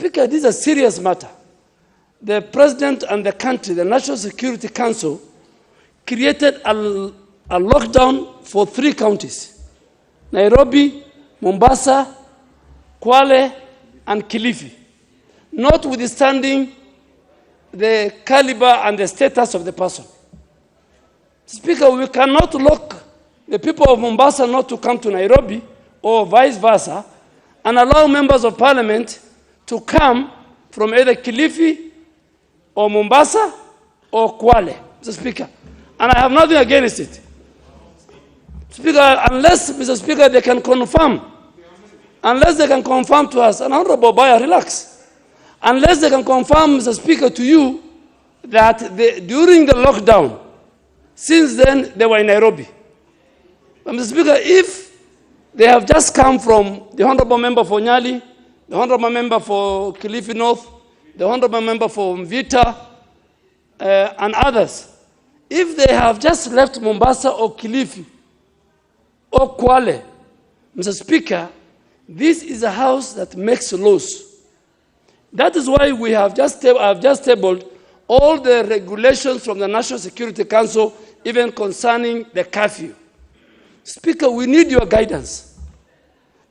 Speaker, this is a serious matter. The president and the country, the National Security Council, created a lockdown for 3 counties: Nairobi, Mombasa, Kwale, and Kilifi, notwithstanding the caliber and the status of the person. Speaker, we cannot lock the people of Mombasa not to come to Nairobi, or vice versa, and allow members of parliament to come from either Kilifi or Mombasa or Kwale, Mr. Speaker. And I have nothing against it. Speaker, unless, Mr. Speaker, they can confirm to us, and Honorable Baya, relax. Unless they can confirm, Mr. Speaker, to you that during the lockdown, since then they were in Nairobi. But Mr. Speaker, if they have just come from the Honorable Member for Nyali, the Honorable Member for Kilifi North, the Honorable Member for Mvita, and others, if they have just left Mombasa or Kilifi or Kwale, Mr. Speaker, this is a house that makes laws. That is why we have I've just tabled all the regulations from the National Security Council, even concerning the curfew. Speaker, we need your guidance.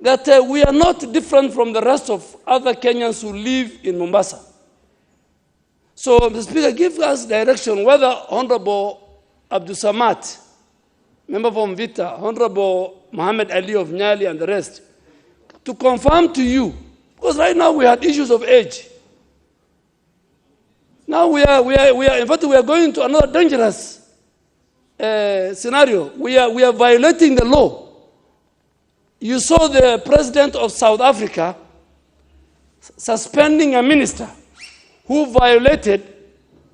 That we are not different from the rest of other Kenyans who live in Mombasa. So, Mr. Speaker, give us direction whether Honorable Abdul Samad, member from Vita, Honorable Muhammad Ali of Nyali, and the rest, to confirm to you, because right now we had issues of age. Now in fact, we are going into another dangerous scenario. We are violating the law. You saw the president of South Africa suspending a minister who violated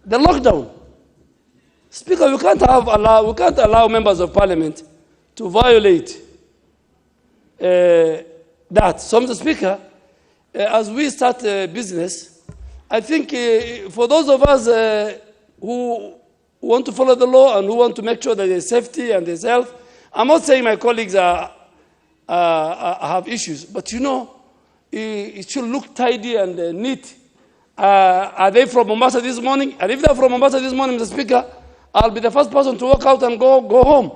the lockdown. Speaker, we can't allow members of parliament to violate that. So, Mr. Speaker, as we start business, I think for those of us who want to follow the law and who want to make sure that there's safety and there's health, I'm not saying my colleagues have issues, but you know, it should look tidy and neat. Are they from Mombasa this morning? And if they're from Mombasa this morning, Mr. Speaker, I'll be the first person to walk out and go home.